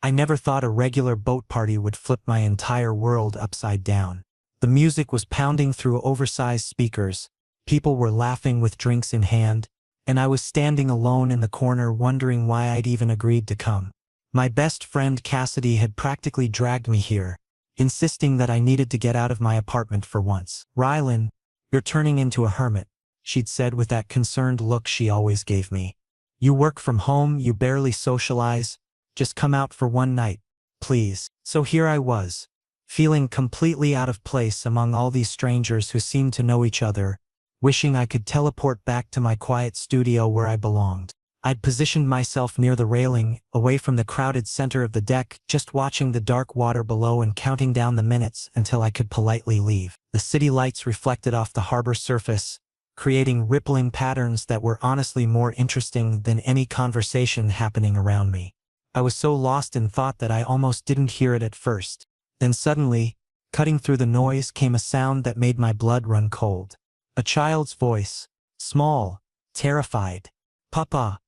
I never thought a regular boat party would flip my entire world upside down. The music was pounding through oversized speakers, people were laughing with drinks in hand, and I was standing alone in the corner wondering why I'd even agreed to come. My best friend Cassidy had practically dragged me here, insisting that I needed to get out of my apartment for once. "Rylan, you're turning into a hermit," she'd said with that concerned look she always gave me. "You work from home, you barely socialize. Just come out for one night, please." So here I was, feeling completely out of place among all these strangers who seemed to know each other, wishing I could teleport back to my quiet studio where I belonged. I'd positioned myself near the railing, away from the crowded center of the deck, just watching the dark water below and counting down the minutes until I could politely leave. The city lights reflected off the harbor surface, creating rippling patterns that were honestly more interesting than any conversation happening around me. I was so lost in thought that I almost didn't hear it at first. Then suddenly, cutting through the noise came a sound that made my blood run cold. A child's voice, small, terrified. "Papa."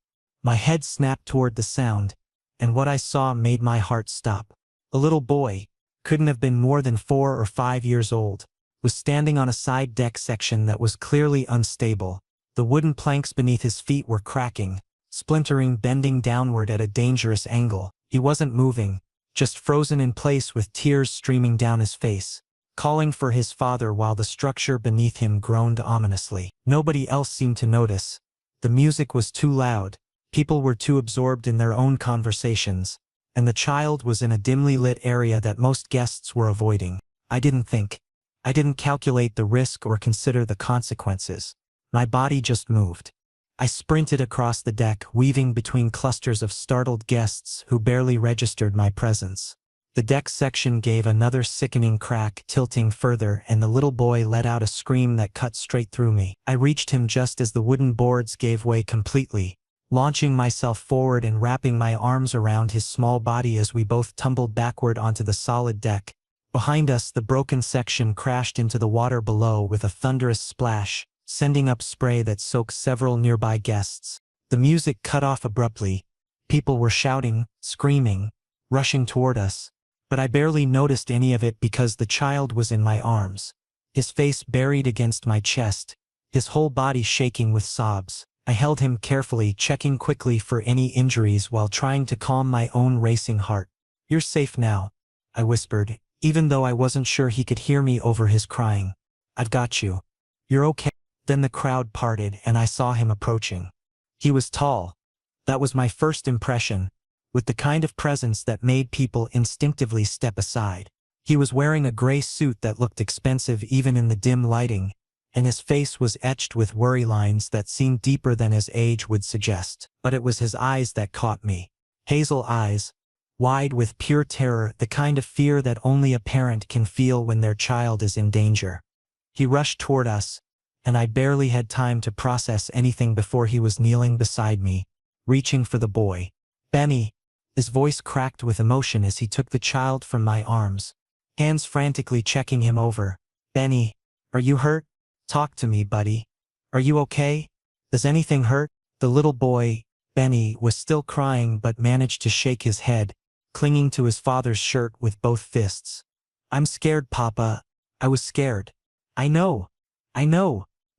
My head snapped toward the sound, and what I saw made my heart stop. A little boy, couldn't have been more than 4 or 5 years old, was standing on a side deck section that was clearly unstable. The wooden planks beneath his feet were cracking, splintering, bending downward at a dangerous angle. He wasn't moving, just frozen in place with tears streaming down his face, calling for his father while the structure beneath him groaned ominously. Nobody else seemed to notice. The music was too loud, people were too absorbed in their own conversations, and the child was in a dimly lit area that most guests were avoiding. I didn't think. I didn't calculate the risk or consider the consequences. My body just moved. I sprinted across the deck, weaving between clusters of startled guests who barely registered my presence. The deck section gave another sickening crack, tilting further, and the little boy let out a scream that cut straight through me. I reached him just as the wooden boards gave way completely, launching myself forward and wrapping my arms around his small body as we both tumbled backward onto the solid deck. Behind us, the broken section crashed into the water below with a thunderous splash, sending up spray that soaked several nearby guests. The music cut off abruptly. People were shouting, screaming, rushing toward us, but I barely noticed any of it because the child was in my arms, his face buried against my chest, his whole body shaking with sobs. I held him carefully, checking quickly for any injuries while trying to calm my own racing heart. "You're safe now," I whispered, even though I wasn't sure he could hear me over his crying. "I've got you. You're okay." Then the crowd parted and I saw him approaching. He was tall. That was my first impression, with the kind of presence that made people instinctively step aside. He was wearing a gray suit that looked expensive even in the dim lighting, and his face was etched with worry lines that seemed deeper than his age would suggest. But it was his eyes that caught me. Hazel eyes, wide with pure terror, the kind of fear that only a parent can feel when their child is in danger. He rushed toward us, and I barely had time to process anything before he was kneeling beside me, reaching for the boy. "Benny." His voice cracked with emotion as he took the child from my arms, hands frantically checking him over. "Benny, are you hurt? Talk to me, buddy. Are you okay? Does anything hurt?" The little boy, Benny, was still crying but managed to shake his head, clinging to his father's shirt with both fists. "I'm scared, Papa. I was scared. I know.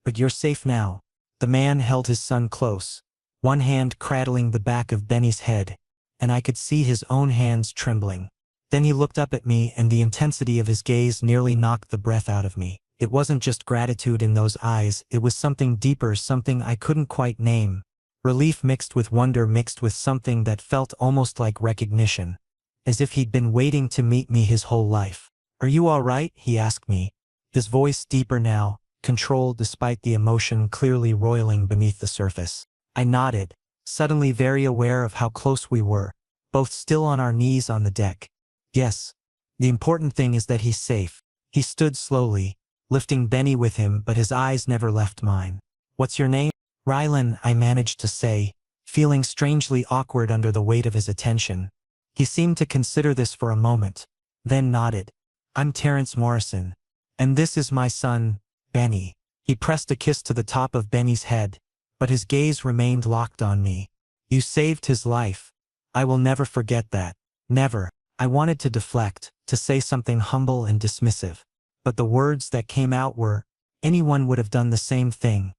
But you're safe now." The man held his son close, one hand cradling the back of Benny's head, and I could see his own hands trembling. Then he looked up at me, and the intensity of his gaze nearly knocked the breath out of me. It wasn't just gratitude in those eyes, it was something deeper, something I couldn't quite name. Relief mixed with wonder, mixed with something that felt almost like recognition, as if he'd been waiting to meet me his whole life. "Are you all right?" he asked me, his voice deeper now, controlled despite the emotion clearly roiling beneath the surface. I nodded, suddenly very aware of how close we were, both still on our knees on the deck. "Yes. The important thing is that he's safe." He stood slowly, lifting Benny with him, but his eyes never left mine. "What's your name?" "Rylan," I managed to say, feeling strangely awkward under the weight of his attention. He seemed to consider this for a moment, then nodded. "I'm Terrence Morrison. And this is my son, Benny." He pressed a kiss to the top of Benny's head, but his gaze remained locked on me. "You saved his life. I will never forget that." Never. I wanted to deflect, to say something humble and dismissive. But the words that came out were, anyone would have done the same thing.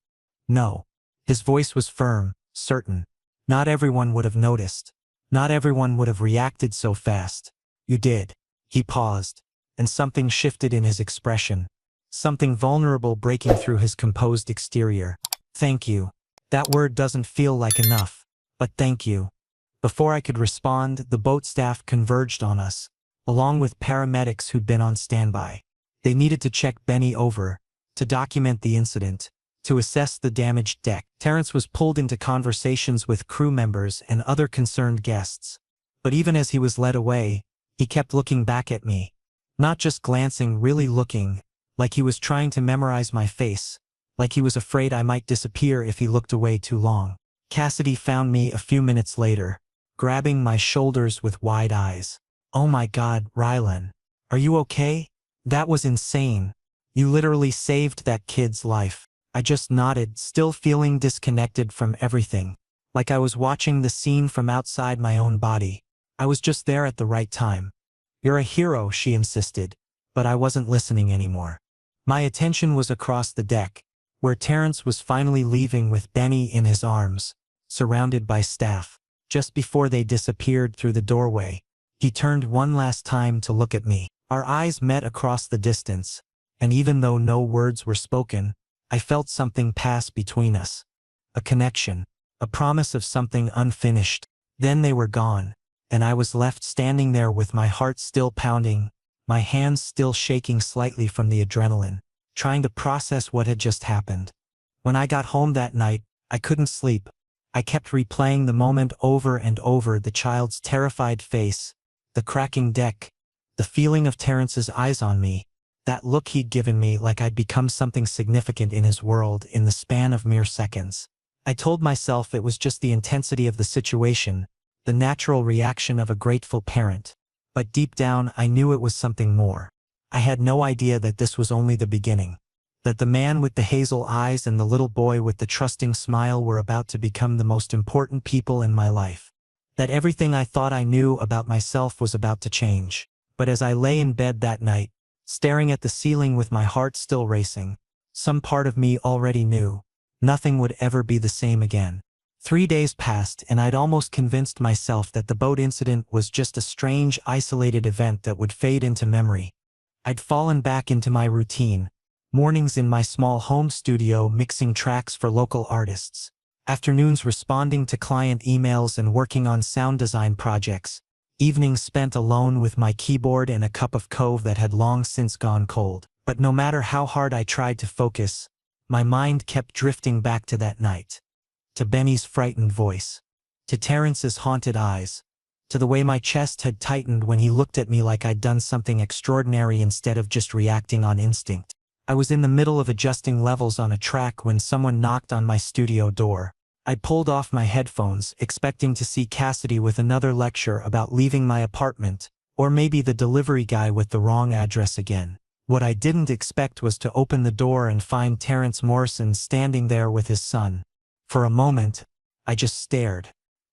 No. His voice was firm, certain. Not everyone would have noticed. Not everyone would have reacted so fast. You did. He paused, and something shifted in his expression. Something vulnerable breaking through his composed exterior. Thank you. That word doesn't feel like enough. But thank you. Before I could respond, the boat staff converged on us, along with paramedics who'd been on standby. They needed to check Benny over, to document the incident, to assess the damaged deck. Terrence was pulled into conversations with crew members and other concerned guests. But even as he was led away, he kept looking back at me. Not just glancing, really looking, like he was trying to memorize my face, like he was afraid I might disappear if he looked away too long. Cassidy found me a few minutes later, grabbing my shoulders with wide eyes. Oh my God, Rylan. Are you okay? That was insane. You literally saved that kid's life. I just nodded, still feeling disconnected from everything, like I was watching the scene from outside my own body. I was just there at the right time. You're a hero, she insisted, but I wasn't listening anymore. My attention was across the deck, where Terrence was finally leaving with Benny in his arms, surrounded by staff. Just before they disappeared through the doorway, he turned one last time to look at me. Our eyes met across the distance, and even though no words were spoken, I felt something pass between us. A connection, a promise of something unfinished. Then they were gone, and I was left standing there with my heart still pounding, my hands still shaking slightly from the adrenaline, trying to process what had just happened. When I got home that night, I couldn't sleep. I kept replaying the moment over and over, the child's terrified face, the cracking deck, the feeling of Terrence's eyes on me, that look he'd given me like I'd become something significant in his world in the span of mere seconds. I told myself it was just the intensity of the situation, the natural reaction of a grateful parent. But deep down I knew it was something more. I had no idea that this was only the beginning. That the man with the hazel eyes and the little boy with the trusting smile were about to become the most important people in my life. That everything I thought I knew about myself was about to change. But as I lay in bed that night, staring at the ceiling with my heart still racing, some part of me already knew nothing would ever be the same again. 3 days passed and I'd almost convinced myself that the boat incident was just a strange, isolated event that would fade into memory. I'd fallen back into my routine, mornings in my small home studio mixing tracks for local artists, afternoons responding to client emails and working on sound design projects, evenings spent alone with my keyboard and a cup of cove that had long since gone cold. But no matter how hard I tried to focus, my mind kept drifting back to that night. To Benny's frightened voice. To Terrence's haunted eyes. To the way my chest had tightened when he looked at me like I'd done something extraordinary instead of just reacting on instinct. I was in the middle of adjusting levels on a track when someone knocked on my studio door. I pulled off my headphones, expecting to see Cassidy with another lecture about leaving my apartment, or maybe the delivery guy with the wrong address again. What I didn't expect was to open the door and find Terrence Morrison standing there with his son. For a moment, I just stared.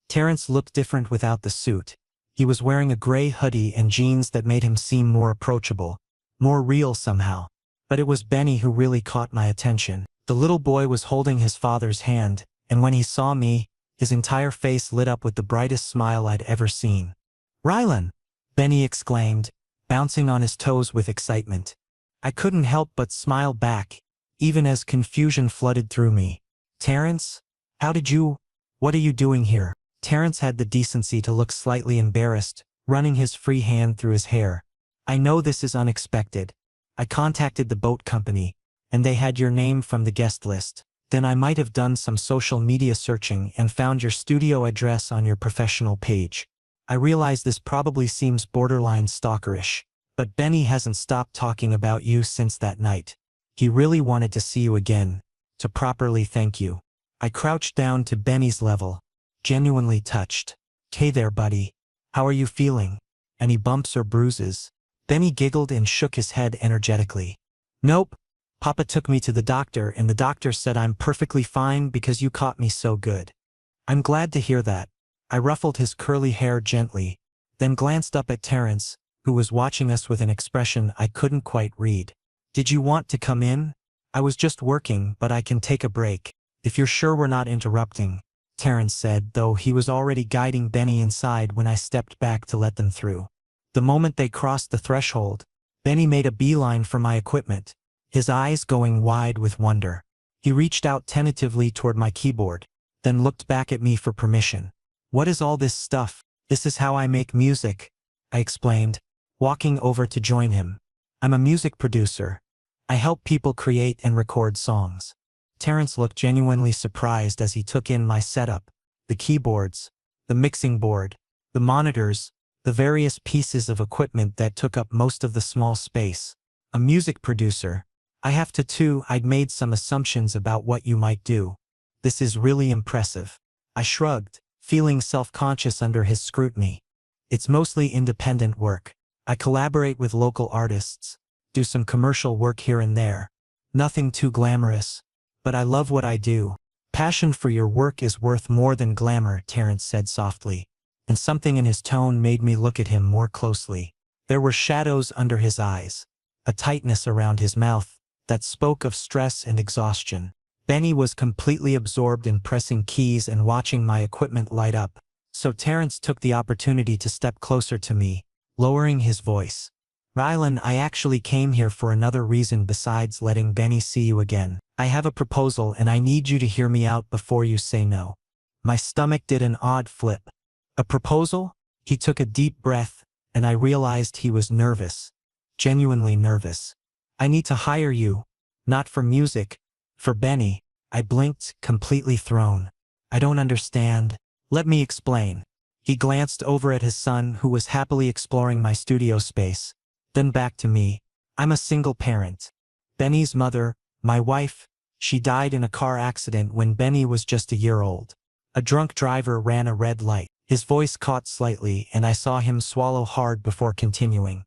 Terrence looked different without the suit. He was wearing a gray hoodie and jeans that made him seem more approachable, more real somehow. But it was Benny who really caught my attention. The little boy was holding his father's hand, and when he saw me, his entire face lit up with the brightest smile I'd ever seen. "Rylan!" Benny exclaimed, bouncing on his toes with excitement. I couldn't help but smile back, even as confusion flooded through me. "Terrence? What are you doing here?" Terrence had the decency to look slightly embarrassed, running his free hand through his hair. "I know this is unexpected. I contacted the boat company, and they had your name from the guest list. Then I might have done some social media searching and found your studio address on your professional page. I realize this probably seems borderline stalkerish, but Benny hasn't stopped talking about you since that night. He really wanted to see you again, to properly thank you." I crouched down to Benny's level, genuinely touched. "Hey there, buddy. How are you feeling? Any bumps or bruises?" Benny giggled and shook his head energetically. "Nope. Papa took me to the doctor and the doctor said I'm perfectly fine because you caught me so good." "I'm glad to hear that." I ruffled his curly hair gently, then glanced up at Terrence, who was watching us with an expression I couldn't quite read. "Did you want to come in? I was just working, but I can take a break, if you're sure we're not interrupting," Terrence said, though he was already guiding Benny inside when I stepped back to let them through. The moment they crossed the threshold, Benny made a beeline for my equipment, his eyes going wide with wonder. He reached out tentatively toward my keyboard, then looked back at me for permission. "What is all this stuff?" "This is how I make music," I explained, walking over to join him. "I'm a music producer. I help people create and record songs." Terrence looked genuinely surprised as he took in my setup, the keyboards, the mixing board, the monitors, the various pieces of equipment that took up most of the small space. "A music producer? I have to too. I'd made some assumptions about what you might do. This is really impressive." I shrugged, feeling self-conscious under his scrutiny. "It's mostly independent work. I collaborate with local artists, do some commercial work here and there. Nothing too glamorous. But I love what I do." "Passion for your work is worth more than glamour," Terrence said softly, and something in his tone made me look at him more closely. There were shadows under his eyes, a tightness around his mouth that spoke of stress and exhaustion. Benny was completely absorbed in pressing keys and watching my equipment light up, so Terrence took the opportunity to step closer to me, lowering his voice. "Rylan, I actually came here for another reason besides letting Benny see you again. I have a proposal and I need you to hear me out before you say no." My stomach did an odd flip. "A proposal?" He took a deep breath, and I realized he was nervous. Genuinely nervous. "I need to hire you. Not for music. For Benny." I blinked, completely thrown. "I don't understand." "Let me explain." He glanced over at his son, who was happily exploring my studio space, then back to me. "I'm a single parent. Benny's mother, my wife, she died in a car accident when Benny was just a year old. A drunk driver ran a red light." His voice caught slightly, and I saw him swallow hard before continuing.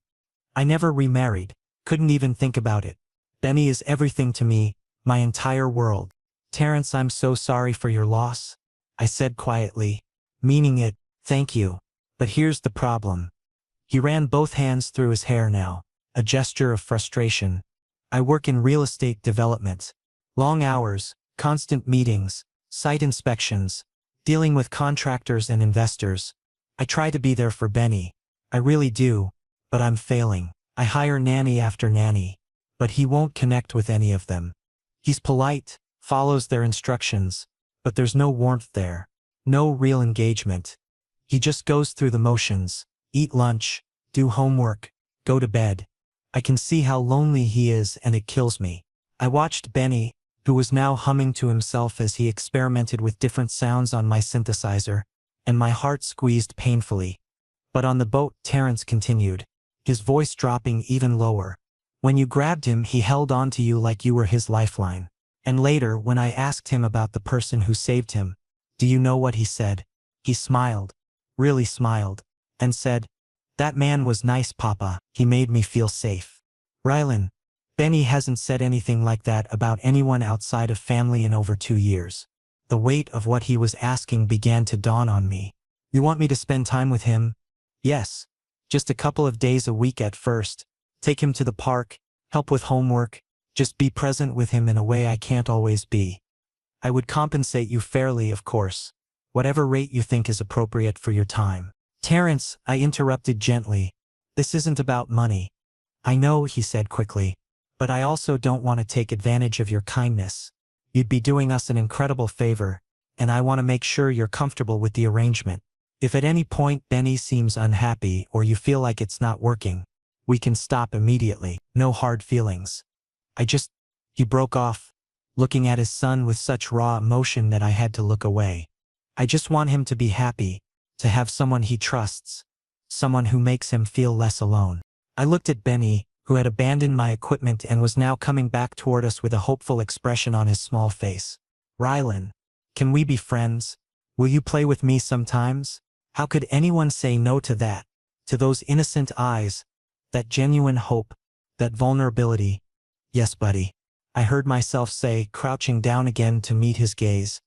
"I never remarried. Couldn't even think about it. Benny is everything to me, my entire world." "Terrence, I'm so sorry for your loss," I said quietly, meaning it. "Thank you. But here's the problem." He ran both hands through his hair now, a gesture of frustration. "I work in real estate development. Long hours, constant meetings, site inspections, dealing with contractors and investors. I try to be there for Benny. I really do, but I'm failing. I hire nanny after nanny, but he won't connect with any of them. He's polite, follows their instructions, but there's no warmth there. No real engagement. He just goes through the motions, eat lunch, do homework, go to bed. I can see how lonely he is and it kills me." I watched Benny, who was now humming to himself as he experimented with different sounds on my synthesizer, and my heart squeezed painfully. "But on the boat," Terrence continued, his voice dropping even lower. "When you grabbed him, he held on to you like you were his lifeline. And later, when I asked him about the person who saved him, do you know what he said? He smiled, really smiled, and said, 'That man was nice, Papa.' He made me feel safe." "Rylan, Benny hasn't said anything like that about anyone outside of family in over 2 years." The weight of what he was asking began to dawn on me. "You want me to spend time with him?" "Yes. Just a couple of days a week at first. Take him to the park, help with homework, just be present with him in a way I can't always be. I would compensate you fairly, of course. Whatever rate you think is appropriate for your time." "Terrence," I interrupted gently, "this isn't about money." "I know," he said quickly, "but I also don't want to take advantage of your kindness. You'd be doing us an incredible favor, and I want to make sure you're comfortable with the arrangement. If at any point Benny seems unhappy or you feel like it's not working, we can stop immediately. No hard feelings. He broke off, looking at his son with such raw emotion that I had to look away. "I just want him to be happy, to have someone he trusts, someone who makes him feel less alone." I looked at Benny, who had abandoned my equipment and was now coming back toward us with a hopeful expression on his small face. "Rylan, can we be friends? Will you play with me sometimes?" How could anyone say no to that? To those innocent eyes, that genuine hope, that vulnerability? "Yes, buddy," I heard myself say, crouching down again to meet his gaze.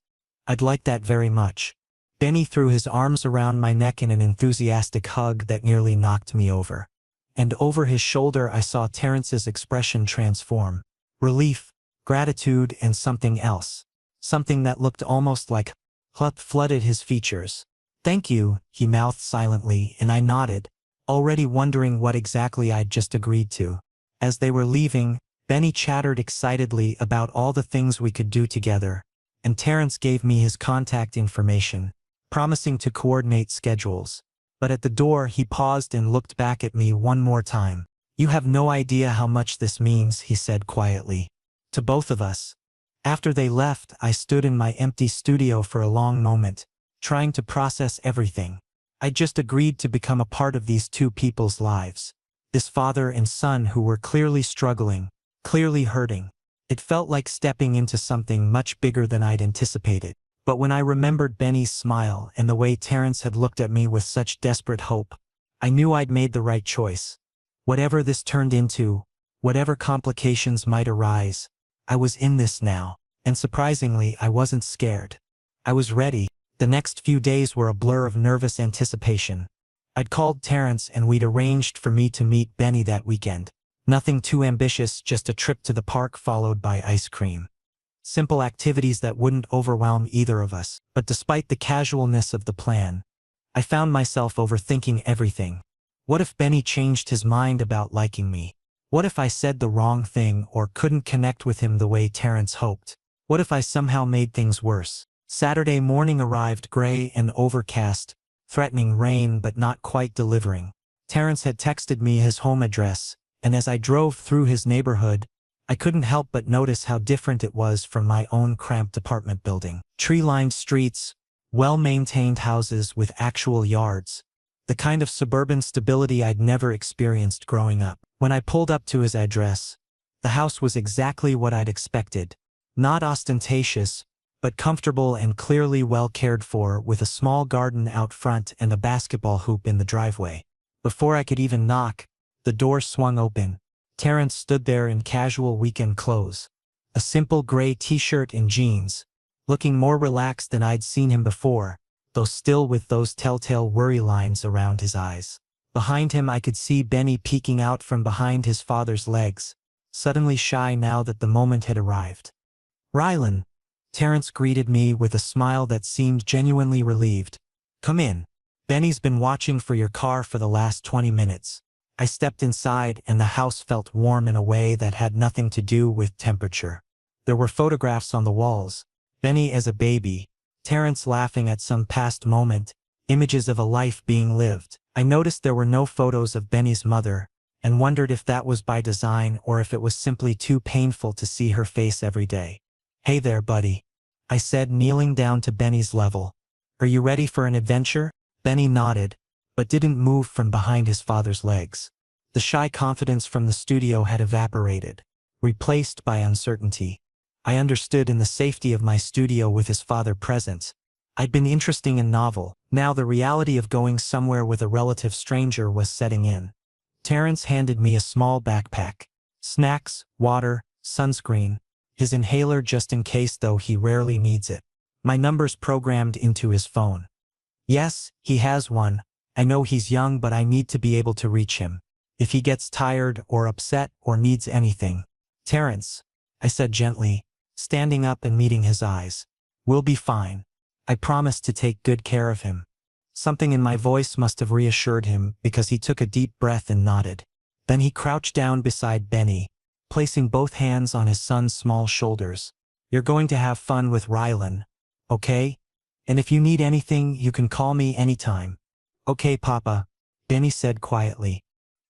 "I'd like that very much." Benny threw his arms around my neck in an enthusiastic hug that nearly knocked me over. And over his shoulder I saw Terrence's expression transform. Relief, gratitude, and something else. Something that looked almost like flooded his features. "Thank you," he mouthed silently, and I nodded, already wondering what exactly I'd just agreed to. As they were leaving, Benny chattered excitedly about all the things we could do together, and Terrence gave me his contact information, promising to coordinate schedules. But at the door he paused and looked back at me one more time. "You have no idea how much this means," he said quietly. "To both of us." After they left, I stood in my empty studio for a long moment, trying to process everything. I just agreed to become a part of these two people's lives. This father and son who were clearly struggling, clearly hurting. It felt like stepping into something much bigger than I'd anticipated. But when I remembered Benny's smile and the way Terrence had looked at me with such desperate hope, I knew I'd made the right choice. Whatever this turned into, whatever complications might arise, I was in this now, and surprisingly, I wasn't scared. I was ready. The next few days were a blur of nervous anticipation. I'd called Terrence and we'd arranged for me to meet Benny that weekend. Nothing too ambitious, just a trip to the park followed by ice cream. Simple activities that wouldn't overwhelm either of us. But despite the casualness of the plan, I found myself overthinking everything. What if Benny changed his mind about liking me? What if I said the wrong thing or couldn't connect with him the way Terrence hoped? What if I somehow made things worse? Saturday morning arrived gray and overcast, threatening rain but not quite delivering. Terrence had texted me his home address, and as I drove through his neighborhood, I couldn't help but notice how different it was from my own cramped apartment building. Tree-lined streets, well-maintained houses with actual yards. The kind of suburban stability I'd never experienced growing up. When I pulled up to his address, the house was exactly what I'd expected. Not ostentatious, but comfortable and clearly well cared for, with a small garden out front and a basketball hoop in the driveway. Before I could even knock, the door swung open. Terrence stood there in casual weekend clothes. A simple gray t-shirt and jeans, looking more relaxed than I'd seen him before, though still with those telltale worry lines around his eyes. Behind him I could see Benny peeking out from behind his father's legs, suddenly shy now that the moment had arrived. "Rylan," Terrence greeted me with a smile that seemed genuinely relieved. "Come in. Benny's been watching for your car for the last 20 minutes. I stepped inside and the house felt warm in a way that had nothing to do with temperature. There were photographs on the walls. Benny as a baby, Terrence laughing at some past moment, images of a life being lived. I noticed there were no photos of Benny's mother, and wondered if that was by design or if it was simply too painful to see her face every day. "Hey there, buddy," I said, kneeling down to Benny's level. "Are you ready for an adventure?" Benny nodded, but didn't move from behind his father's legs. The shy confidence from the studio had evaporated, replaced by uncertainty. I understood in the safety of my studio with his father present. I'd been interested in novel. Now the reality of going somewhere with a relative stranger was setting in. Terrence handed me a small backpack. Snacks, water, sunscreen. His inhaler just in case, though he rarely needs it. My number's programmed into his phone. Yes, he has one. I know he's young, but I need to be able to reach him if he gets tired or upset or needs anything. "Terrence," I said gently, standing up and meeting his eyes. "We'll be fine. I promise to take good care of him." Something in my voice must have reassured him, because he took a deep breath and nodded. Then he crouched down beside Benny, placing both hands on his son's small shoulders. "You're going to have fun with Rylan, okay? And if you need anything, you can call me anytime." "Okay, Papa," Benny said quietly.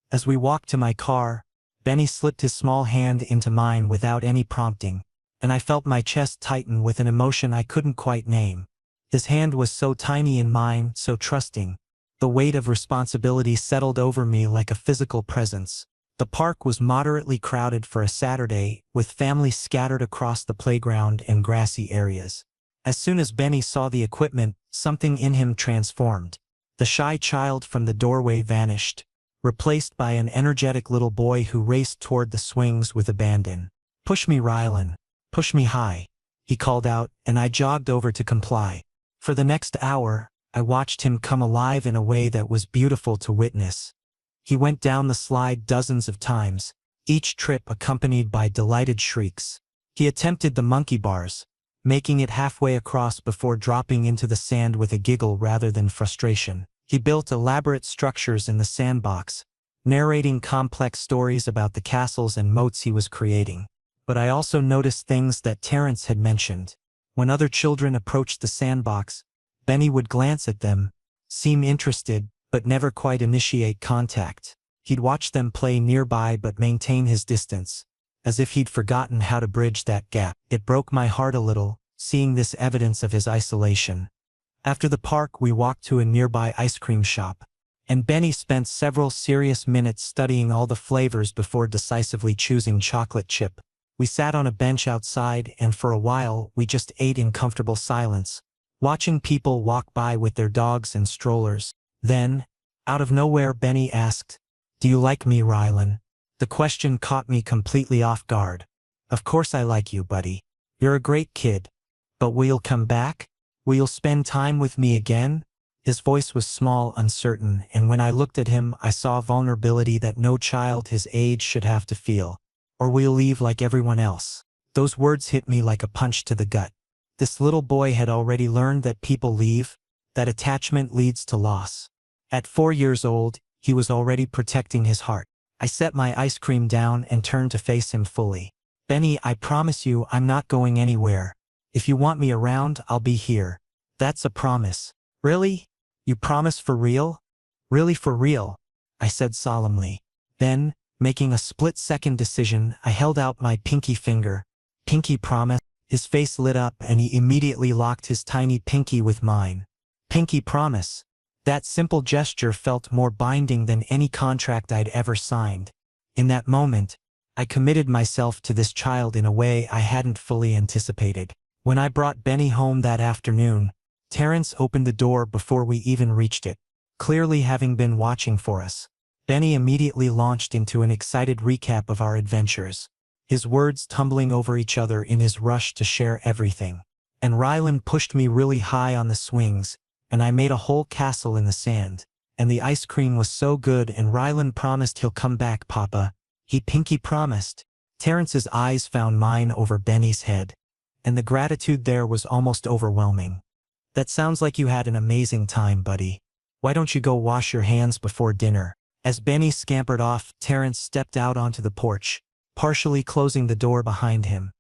As we walked to my car, Benny slipped his small hand into mine without any prompting, and I felt my chest tighten with an emotion I couldn't quite name. His hand was so tiny in mine, so trusting. The weight of responsibility settled over me like a physical presence. The park was moderately crowded for a Saturday, with families scattered across the playground and grassy areas. As soon as Benny saw the equipment, something in him transformed. The shy child from the doorway vanished, replaced by an energetic little boy who raced toward the swings with abandon. "Push me, Rylan. Push me high," he called out, and I jogged over to comply. For the next hour, I watched him come alive in a way that was beautiful to witness. He went down the slide dozens of times, each trip accompanied by delighted shrieks. He attempted the monkey bars, making it halfway across before dropping into the sand with a giggle rather than frustration. He built elaborate structures in the sandbox, narrating complex stories about the castles and moats he was creating. But I also noticed things that Terrence had mentioned. When other children approached the sandbox, Benny would glance at them, seem interested, but never quite initiate contact. He'd watch them play nearby but maintain his distance, as if he'd forgotten how to bridge that gap. It broke my heart a little, seeing this evidence of his isolation. After the park, we walked to a nearby ice cream shop, and Benny spent several serious minutes studying all the flavors before decisively choosing chocolate chip. We sat on a bench outside, and for a while we just ate in comfortable silence, watching people walk by with their dogs and strollers. Then, out of nowhere, Benny asked, "Do you like me, Rylan?" The question caught me completely off guard. "Of course I like you, buddy. You're a great kid. But will you come back? Will you spend time with me again?" His voice was small, uncertain, and when I looked at him, I saw vulnerability that no child his age should have to feel. "Or will you leave like everyone else?" Those words hit me like a punch to the gut. This little boy had already learned that people leave, that attachment leads to loss. At 4 years old, he was already protecting his heart. I set my ice cream down and turned to face him fully. "Benny, I promise you I'm not going anywhere. If you want me around, I'll be here. That's a promise." "Really? You promise for real?" "Really for real," I said solemnly. Then, making a split-second decision, I held out my pinky finger. "Pinky promise?" His face lit up and he immediately locked his tiny pinky with mine. Pinky promise. That simple gesture felt more binding than any contract I'd ever signed. In that moment, I committed myself to this child in a way I hadn't fully anticipated. When I brought Benny home that afternoon, Terrence opened the door before we even reached it, clearly having been watching for us. Benny immediately launched into an excited recap of our adventures, his words tumbling over each other in his rush to share everything. And Rylan pushed me really high on the swings, and I made a whole castle in the sand. And the ice cream was so good, and Rylan promised he'll come back, Papa. He pinky promised. Terrence's eyes found mine over Benny's head, and the gratitude there was almost overwhelming. "That sounds like you had an amazing time, buddy. Why don't you go wash your hands before dinner?" As Benny scampered off, Terrence stepped out onto the porch, partially closing the door behind him.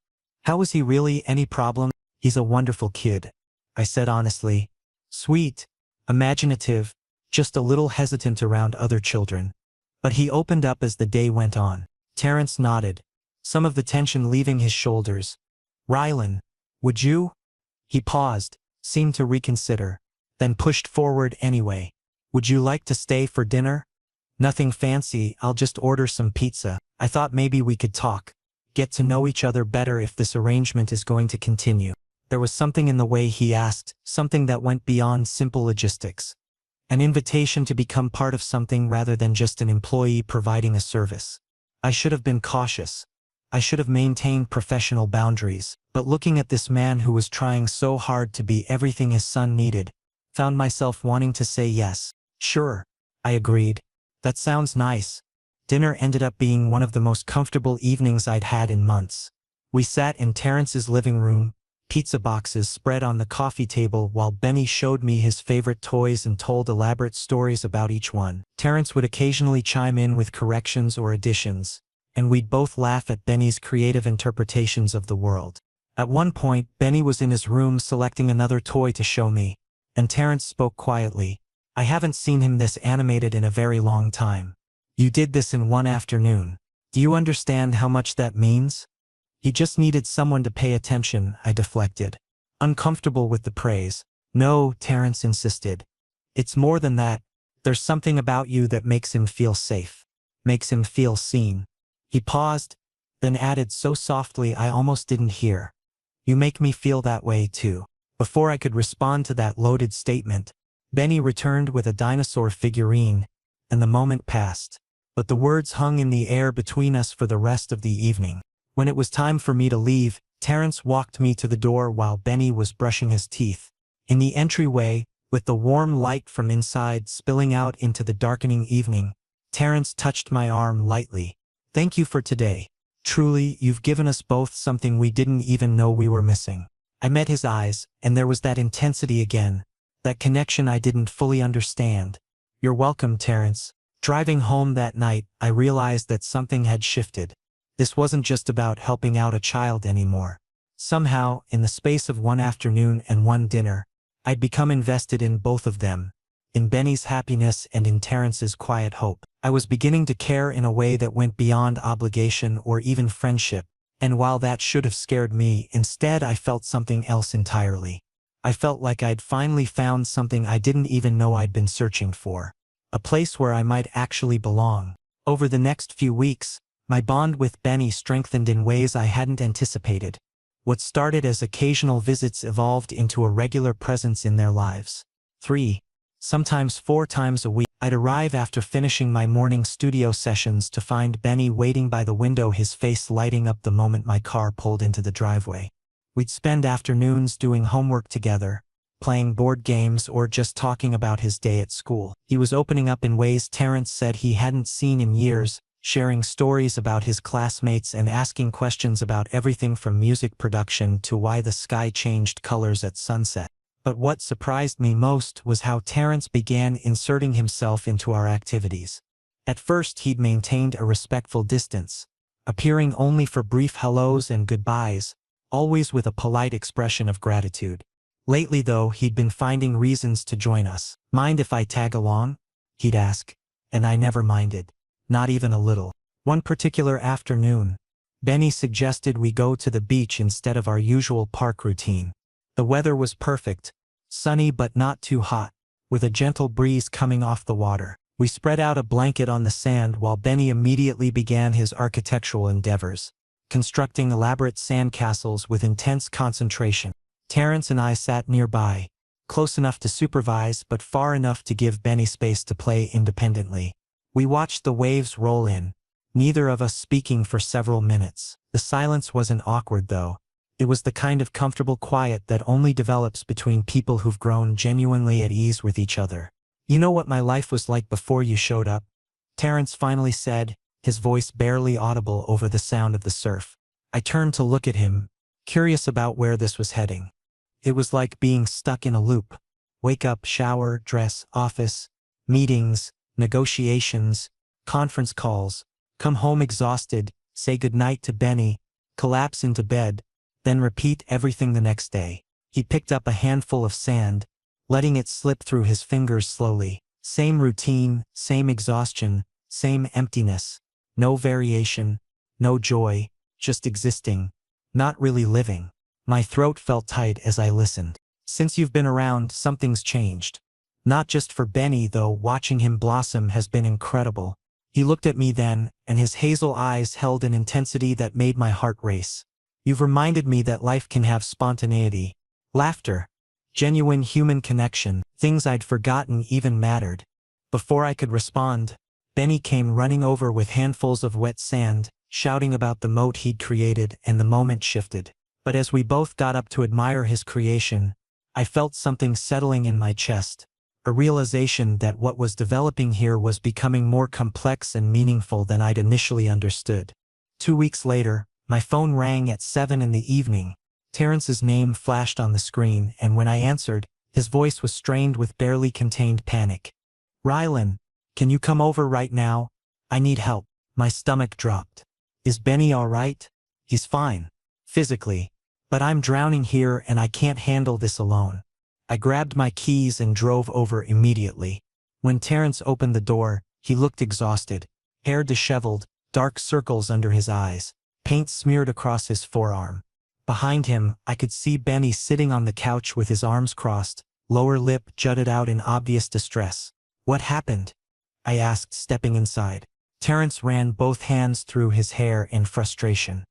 "How was he really? Any problem?" "He's a wonderful kid," I said honestly. "Sweet, imaginative, just a little hesitant around other children. But he opened up as the day went on." Terrence nodded, some of the tension leaving his shoulders. "Rylan, would you?" He paused, seemed to reconsider, then pushed forward anyway. "Would you like to stay for dinner?" "Nothing fancy, I'll just order some pizza. I thought maybe we could talk, get to know each other better if this arrangement is going to continue." There was something in the way he asked, something that went beyond simple logistics. An invitation to become part of something rather than just an employee providing a service. I should have been cautious. I should have maintained professional boundaries, but looking at this man who was trying so hard to be everything his son needed, found myself wanting to say yes. "Sure," I agreed. "That sounds nice." Dinner ended up being one of the most comfortable evenings I'd had in months. We sat in Terrence's living room, pizza boxes spread on the coffee table while Benny showed me his favorite toys and told elaborate stories about each one. Terrence would occasionally chime in with corrections or additions, and we'd both laugh at Benny's creative interpretations of the world. At one point, Benny was in his room selecting another toy to show me, and Terrence spoke quietly. "I haven't seen him this animated in a very long time. You did this in one afternoon. Do you understand how much that means?" "He just needed someone to pay attention," I deflected, uncomfortable with the praise. "No," Terrence insisted. "It's more than that. There's something about you that makes him feel safe, makes him feel seen." He paused, then added so softly I almost didn't hear, "You make me feel that way too." Before I could respond to that loaded statement, Benny returned with a dinosaur figurine, and the moment passed. But the words hung in the air between us for the rest of the evening. When it was time for me to leave, Terrence walked me to the door while Benny was brushing his teeth. In the entryway, with the warm light from inside spilling out into the darkening evening, Terrence touched my arm lightly. "Thank you for today. Truly, you've given us both something we didn't even know we were missing." I met his eyes, and there was that intensity again, that connection I didn't fully understand. "You're welcome, Terrence." Driving home that night, I realized that something had shifted. This wasn't just about helping out a child anymore. Somehow, in the space of one afternoon and one dinner, I'd become invested in both of them, in Benny's happiness and in Terrence's quiet hope. I was beginning to care in a way that went beyond obligation or even friendship, and while that should have scared me, instead I felt something else entirely. I felt like I'd finally found something I didn't even know I'd been searching for. A place where I might actually belong. Over the next few weeks, my bond with Benny strengthened in ways I hadn't anticipated. What started as occasional visits evolved into a regular presence in their lives. 3, sometimes 4 times a week, I'd arrive after finishing my morning studio sessions to find Benny waiting by the window, his face lighting up the moment my car pulled into the driveway. We'd spend afternoons doing homework together, playing board games, or just talking about his day at school. He was opening up in ways Terrence said he hadn't seen in years, sharing stories about his classmates and asking questions about everything from music production to why the sky changed colors at sunset. But what surprised me most was how Terrence began inserting himself into our activities. At first he'd maintained a respectful distance, appearing only for brief hellos and goodbyes, always with a polite expression of gratitude. Lately though, he'd been finding reasons to join us. "Mind if I tag along?" he'd ask, and I never minded. Not even a little. One particular afternoon, Benny suggested we go to the beach instead of our usual park routine. The weather was perfect, sunny but not too hot, with a gentle breeze coming off the water. We spread out a blanket on the sand while Benny immediately began his architectural endeavors, constructing elaborate sandcastles with intense concentration. Terrence and I sat nearby, close enough to supervise but far enough to give Benny space to play independently. We watched the waves roll in, neither of us speaking for several minutes. The silence wasn't awkward though. It was the kind of comfortable quiet that only develops between people who've grown genuinely at ease with each other. "You know what my life was like before you showed up?" Terrence finally said, his voice barely audible over the sound of the surf. I turned to look at him, curious about where this was heading. It was like being stuck in a loop. Wake up, shower, dress, office, meetings, negotiations, conference calls, come home exhausted, say goodnight to Benny, collapse into bed, then repeat everything the next day. He picked up a handful of sand, letting it slip through his fingers slowly. Same routine, same exhaustion, same emptiness. No variation, no joy, just existing, not really living. My throat felt tight as I listened. "Since you've been around, something's changed. Not just for Benny though, watching him blossom has been incredible." He looked at me then, and his hazel eyes held an intensity that made my heart race. "You've reminded me that life can have spontaneity, laughter, genuine human connection, things I'd forgotten even mattered." Before I could respond, Benny came running over with handfuls of wet sand, shouting about the moat he'd created, and the moment shifted. But as we both got up to admire his creation, I felt something settling in my chest, a realization that what was developing here was becoming more complex and meaningful than I'd initially understood. 2 weeks later, my phone rang at 7 in the evening. Terrence's name flashed on the screen, and when I answered, his voice was strained with barely contained panic. "Rylan, can you come over right now? I need help." My stomach dropped. "Is Benny all right?" "He's fine, physically, but I'm drowning here and I can't handle this alone." I grabbed my keys and drove over immediately. When Terrence opened the door, he looked exhausted, hair disheveled, dark circles under his eyes, paint smeared across his forearm. Behind him, I could see Benny sitting on the couch with his arms crossed, lower lip jutted out in obvious distress. "What happened?" I asked, stepping inside. Terrence ran both hands through his hair in frustration.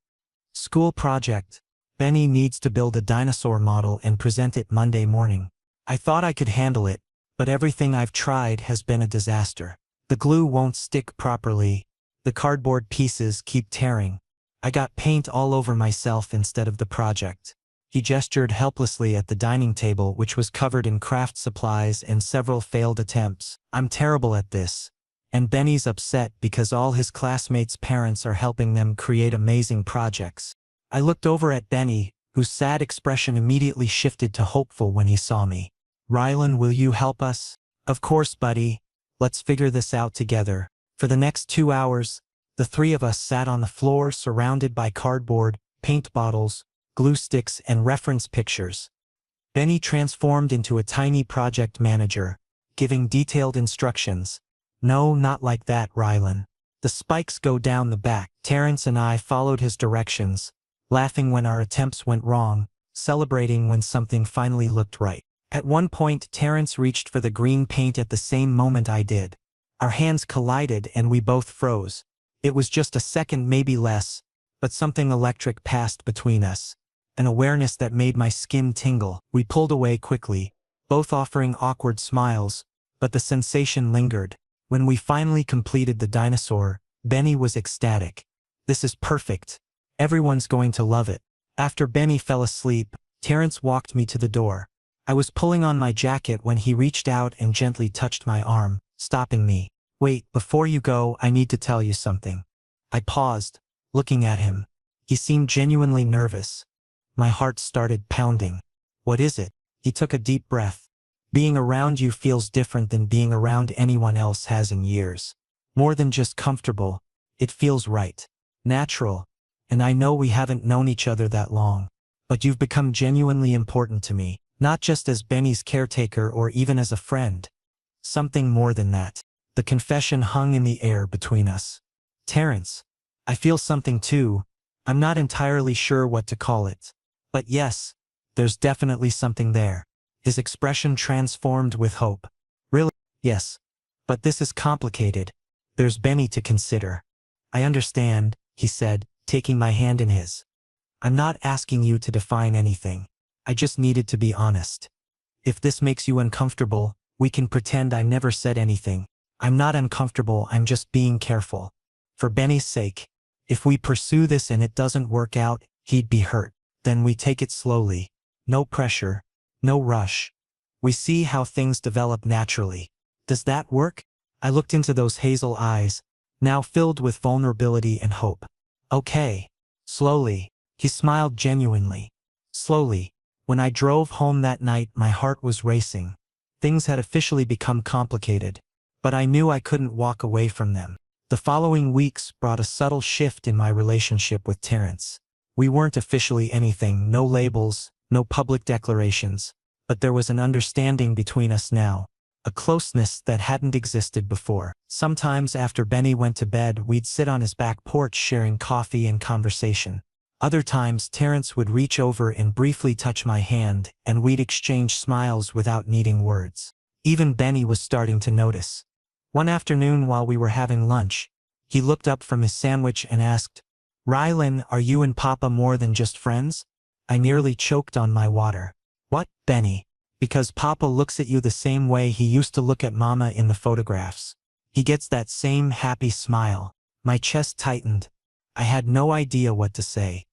"School project. Benny needs to build a dinosaur model and present it Monday morning. I thought I could handle it, but everything I've tried has been a disaster. The glue won't stick properly. The cardboard pieces keep tearing. I got paint all over myself instead of the project. He gestured helplessly at the dining table, which was covered in craft supplies and several failed attempts. I'm terrible at this. And Benny's upset because all his classmates' parents are helping them create amazing projects. I looked over at Benny, whose sad expression immediately shifted to hopeful when he saw me. Rylan, will you help us? Of course, buddy. Let's figure this out together. For the next 2 hours, the three of us sat on the floor surrounded by cardboard, paint bottles, glue sticks, and reference pictures. Benny transformed into a tiny project manager, giving detailed instructions. No, not like that, Rylan. The spikes go down the back. Terrence and I followed his directions, laughing when our attempts went wrong, celebrating when something finally looked right. At one point, Terrence reached for the green paint at the same moment I did. Our hands collided and we both froze. It was just a second, maybe less, but something electric passed between us. An awareness that made my skin tingle. We pulled away quickly, both offering awkward smiles, but the sensation lingered. When we finally completed the dinosaur, Benny was ecstatic. This is perfect. Everyone's going to love it. After Benny fell asleep, Terrence walked me to the door. I was pulling on my jacket when he reached out and gently touched my arm, stopping me. Wait, before you go, I need to tell you something. I paused, looking at him. He seemed genuinely nervous. My heart started pounding. What is it? He took a deep breath. Being around you feels different than being around anyone else has in years. More than just comfortable, it feels right. Natural. And I know we haven't known each other that long. But you've become genuinely important to me. Not just as Benny's caretaker or even as a friend. Something more than that. The confession hung in the air between us. Terrence, I feel something too. I'm not entirely sure what to call it. But yes, there's definitely something there. His expression transformed with hope. Really? Yes. But this is complicated. There's Benny to consider. I understand, he said, taking my hand in his. I'm not asking you to define anything. I just needed to be honest. If this makes you uncomfortable, we can pretend I never said anything. I'm not uncomfortable, I'm just being careful. For Benny's sake. If we pursue this and it doesn't work out, he'd be hurt. Then we take it slowly. No pressure. No rush. We see how things develop naturally. Does that work? I looked into those hazel eyes, now filled with vulnerability and hope. Okay. Slowly. He smiled genuinely. Slowly. When I drove home that night, my heart was racing. Things had officially become complicated. But I knew I couldn't walk away from them. The following weeks brought a subtle shift in my relationship with Terrence. We weren't officially anything, no labels, no public declarations, but there was an understanding between us now, a closeness that hadn't existed before. Sometimes after Benny went to bed, we'd sit on his back porch sharing coffee and conversation. Other times Terrence would reach over and briefly touch my hand, and we'd exchange smiles without needing words. Even Benny was starting to notice. One afternoon while we were having lunch, he looked up from his sandwich and asked, Rylan, are you and Papa more than just friends? I nearly choked on my water. What, Benny? Because Papa looks at you the same way he used to look at Mama in the photographs. He gets that same happy smile. My chest tightened. I had no idea what to say.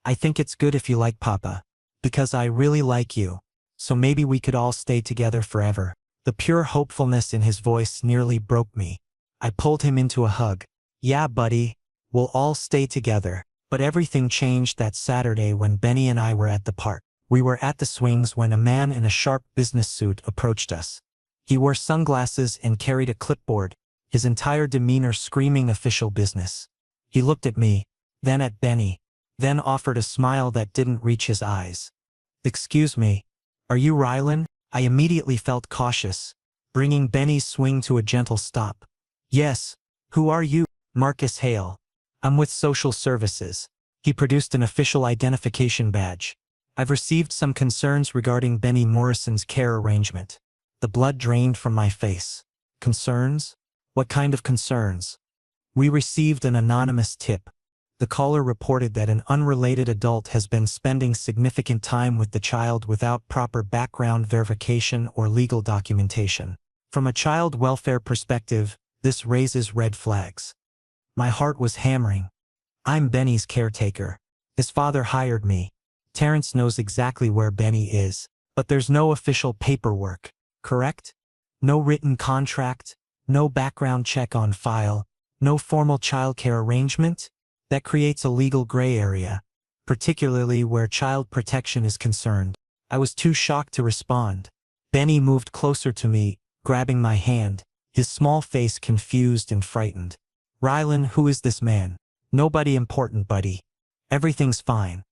I think it's good if you like Papa. Because I really like you. So maybe we could all stay together forever. The pure hopefulness in his voice nearly broke me. I pulled him into a hug. Yeah, buddy. We'll all stay together. But everything changed that Saturday when Benny and I were at the park. We were at the swings when a man in a sharp business suit approached us. He wore sunglasses and carried a clipboard, his entire demeanor screaming official business. He looked at me, then at Benny, then offered a smile that didn't reach his eyes. Excuse me, are you Rylan? I immediately felt cautious, bringing Benny's swing to a gentle stop. Yes, who are you? Marcus Hale. I'm with Social Services. He produced an official identification badge. I've received some concerns regarding Benny Morrison's care arrangement. The blood drained from my face. Concerns? What kind of concerns? We received an anonymous tip. The caller reported that an unrelated adult has been spending significant time with the child without proper background verification or legal documentation. From a child welfare perspective, this raises red flags. My heart was hammering. I'm Benny's caretaker. His father hired me. Terrence knows exactly where Benny is, but there's no official paperwork, correct? No written contract, no background check on file, no formal childcare arrangement? That creates a legal gray area, particularly where child protection is concerned. I was too shocked to respond. Benny moved closer to me, grabbing my hand, his small face confused and frightened. Rylan, who is this man? Nobody important, buddy. Everything's fine.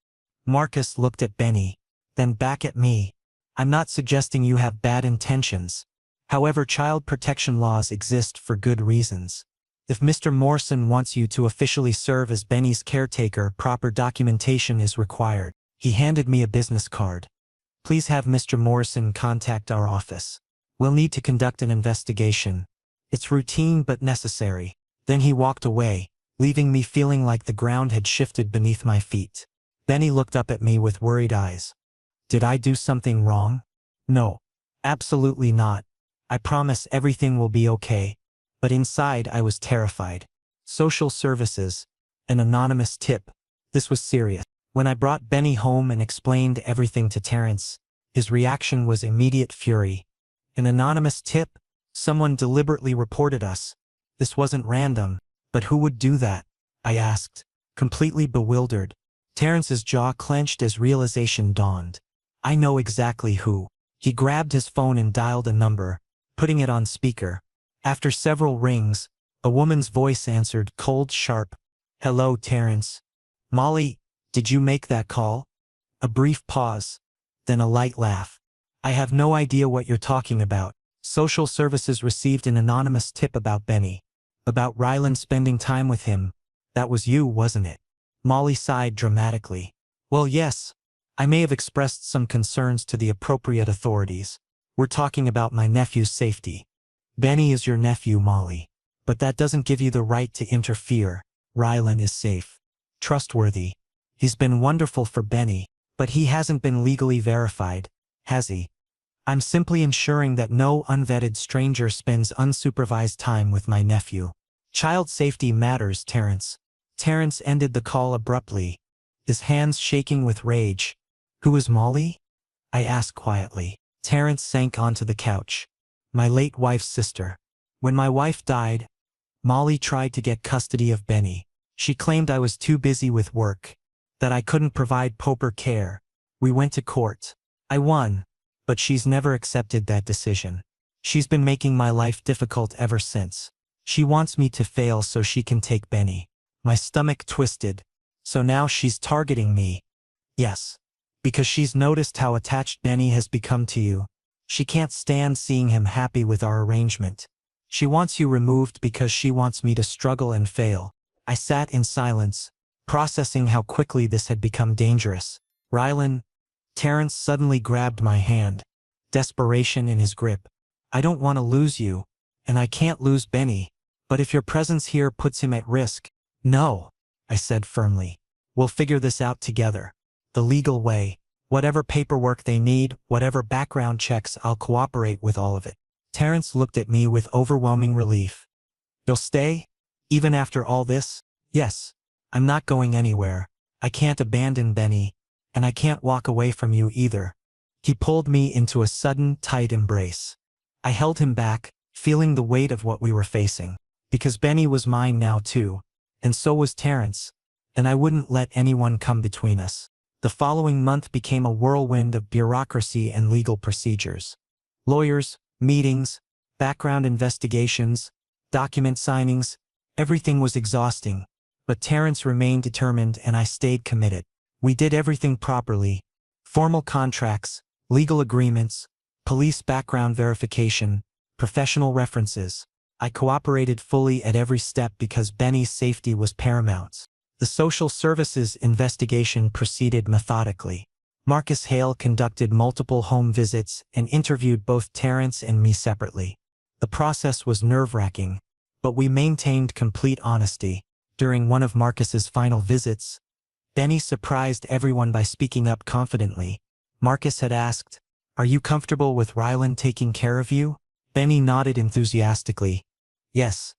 Marcus looked at Benny, then back at me. I'm not suggesting you have bad intentions. However, child protection laws exist for good reasons. If Mr. Morrison wants you to officially serve as Benny's caretaker, proper documentation is required. He handed me a business card. Please have Mr. Morrison contact our office. We'll need to conduct an investigation. It's routine but necessary. Then he walked away, leaving me feeling like the ground had shifted beneath my feet. Benny looked up at me with worried eyes. Did I do something wrong? No. Absolutely not. I promise everything will be okay. But inside I was terrified. Social services. An anonymous tip. This was serious. When I brought Benny home and explained everything to Terrence, his reaction was immediate fury. An anonymous tip? Someone deliberately reported us. This wasn't random. But who would do that? I asked, completely bewildered. Terrence's jaw clenched as realization dawned. I know exactly who. He grabbed his phone and dialed a number, putting it on speaker. After several rings, a woman's voice answered, cold, sharp. Hello, Terrence. Molly, did you make that call? A brief pause, then a light laugh. I have no idea what you're talking about. Social services received an anonymous tip about Benny. About Rylan spending time with him. That was you, wasn't it? Molly sighed dramatically. Well, yes. I may have expressed some concerns to the appropriate authorities. We're talking about my nephew's safety. Benny is your nephew, Molly. But that doesn't give you the right to interfere. Rylan is safe. Trustworthy. He's been wonderful for Benny, but he hasn't been legally verified, has he? I'm simply ensuring that no unvetted stranger spends unsupervised time with my nephew. Child safety matters, Terrence. Terrence ended the call abruptly, his hands shaking with rage. Who is Molly? I asked quietly. Terrence sank onto the couch. My late wife's sister. When my wife died, Molly tried to get custody of Benny. She claimed I was too busy with work, that I couldn't provide proper care. We went to court. I won, but she's never accepted that decision. She's been making my life difficult ever since. She wants me to fail so she can take Benny. My stomach twisted. So now she's targeting me. Yes. Because she's noticed how attached Benny has become to you. She can't stand seeing him happy with our arrangement. She wants you removed because she wants me to struggle and fail. I sat in silence, processing how quickly this had become dangerous. Rylan. Terrence suddenly grabbed my hand. Desperation in his grip. I don't want to lose you, and I can't lose Benny. But if your presence here puts him at risk. No, I said firmly. We'll figure this out together. The legal way. Whatever paperwork they need, whatever background checks, I'll cooperate with all of it. Terrence looked at me with overwhelming relief. You'll stay? Even after all this? Yes. I'm not going anywhere. I can't abandon Benny, and I can't walk away from you either. He pulled me into a sudden, tight embrace. I held him back, feeling the weight of what we were facing. Because Benny was mine now too. And so was Terrence. And I wouldn't let anyone come between us. The following month became a whirlwind of bureaucracy and legal procedures. Lawyers, meetings, background investigations, document signings. Everything was exhausting. But Terrence remained determined and I stayed committed. We did everything properly. Formal contracts, legal agreements, police background verification, professional references. I cooperated fully at every step because Benny's safety was paramount. The social services investigation proceeded methodically. Marcus Hale conducted multiple home visits and interviewed both Terrence and me separately. The process was nerve-wracking, but we maintained complete honesty. During one of Marcus's final visits, Benny surprised everyone by speaking up confidently. Marcus had asked, "Are you comfortable with Rylan taking care of you?" Benny nodded enthusiastically. "Yes.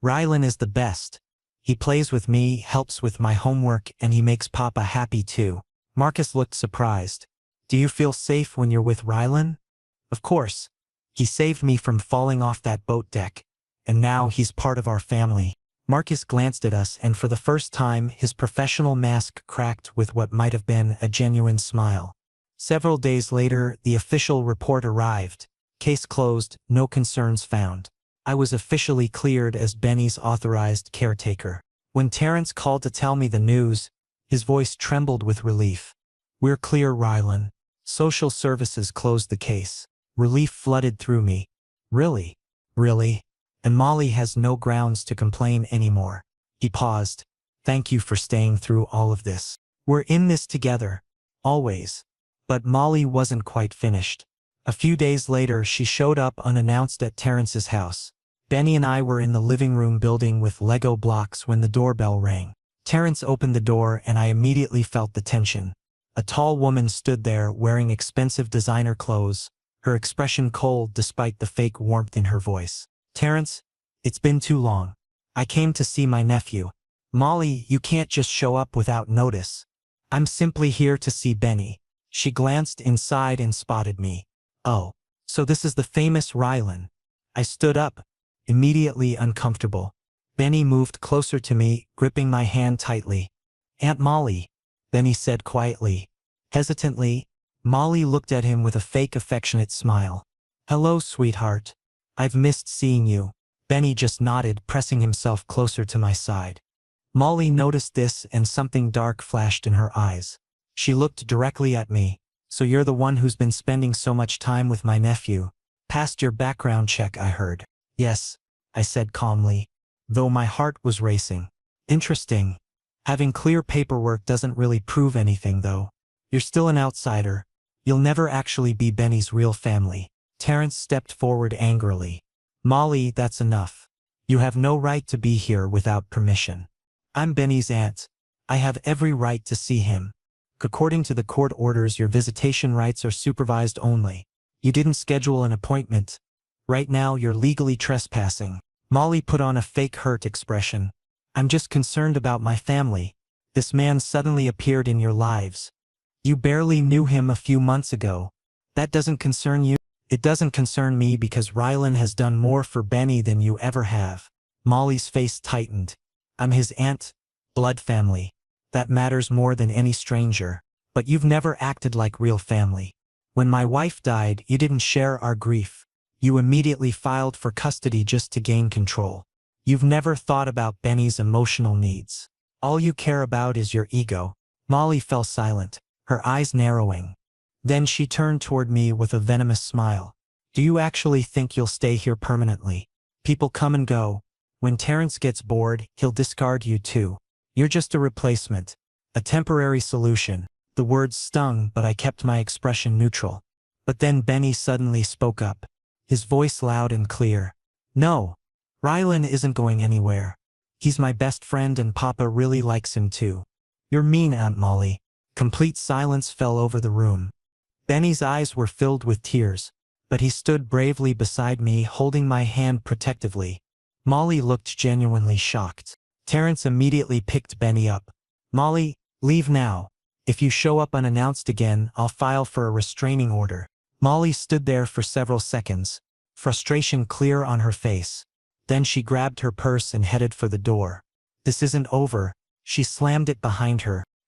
Rylan is the best. He plays with me, helps with my homework, and he makes Papa happy too." Marcus looked surprised. Do you feel safe when you're with Rylan? Of course. He saved me from falling off that boat deck. And now he's part of our family. Marcus glanced at us, and for the first time his professional mask cracked with what might have been a genuine smile. Several days later, the official report arrived. Case closed, no concerns found. I was officially cleared as Benny's authorized caretaker. When Terrence called to tell me the news, his voice trembled with relief. We're clear, Rylan. Social services closed the case. Relief flooded through me. Really? Really? And Molly has no grounds to complain anymore. He paused. Thank you for staying through all of this. We're in this together. Always. But Molly wasn't quite finished. A few days later, she showed up unannounced at Terrence's house. Benny and I were in the living room building with Lego blocks when the doorbell rang. Terrence opened the door and I immediately felt the tension. A tall woman stood there wearing expensive designer clothes, her expression cold despite the fake warmth in her voice. Terrence, it's been too long. I came to see my nephew. Molly, you can't just show up without notice. I'm simply here to see Benny. She glanced inside and spotted me. Oh, so this is the famous Rylan. I stood up, immediately uncomfortable. Benny moved closer to me, gripping my hand tightly. Aunt Molly, Benny said quietly. Hesitantly, Molly looked at him with a fake affectionate smile. Hello, sweetheart. I've missed seeing you. Benny just nodded, pressing himself closer to my side. Molly noticed this and something dark flashed in her eyes. She looked directly at me. So you're the one who's been spending so much time with my nephew. Passed your background check, I heard. Yes, I said calmly, though my heart was racing. Interesting. Having clear paperwork doesn't really prove anything, though. You're still an outsider. You'll never actually be Benny's real family. Terrence stepped forward angrily. Molly, that's enough. You have no right to be here without permission. I'm Benny's aunt. I have every right to see him. According to the court orders, your visitation rights are supervised only. You didn't schedule an appointment. Right now, you're legally trespassing. Molly put on a fake hurt expression. I'm just concerned about my family. This man suddenly appeared in your lives. You barely knew him a few months ago. That doesn't concern you? It doesn't concern me because Rylan has done more for Benny than you ever have. Molly's face tightened. I'm his aunt, blood family. That matters more than any stranger. But you've never acted like real family. When my wife died, you didn't share our grief. You immediately filed for custody just to gain control. You've never thought about Benny's emotional needs. All you care about is your ego. Molly fell silent, her eyes narrowing. Then she turned toward me with a venomous smile. Do you actually think you'll stay here permanently? People come and go. When Terrence gets bored, he'll discard you too. You're just a replacement. A temporary solution. The words stung, but I kept my expression neutral. But then Benny suddenly spoke up. His voice loud and clear. No. Rylan isn't going anywhere. He's my best friend and Papa really likes him too. You're mean, Aunt Molly. Complete silence fell over the room. Benny's eyes were filled with tears, but he stood bravely beside me, holding my hand protectively. Molly looked genuinely shocked. Terrence immediately picked Benny up. Molly, leave now. If you show up unannounced again, I'll file for a restraining order. Molly stood there for several seconds, frustration clear on her face. Then she grabbed her purse and headed for the door. This isn't over. She slammed it behind her.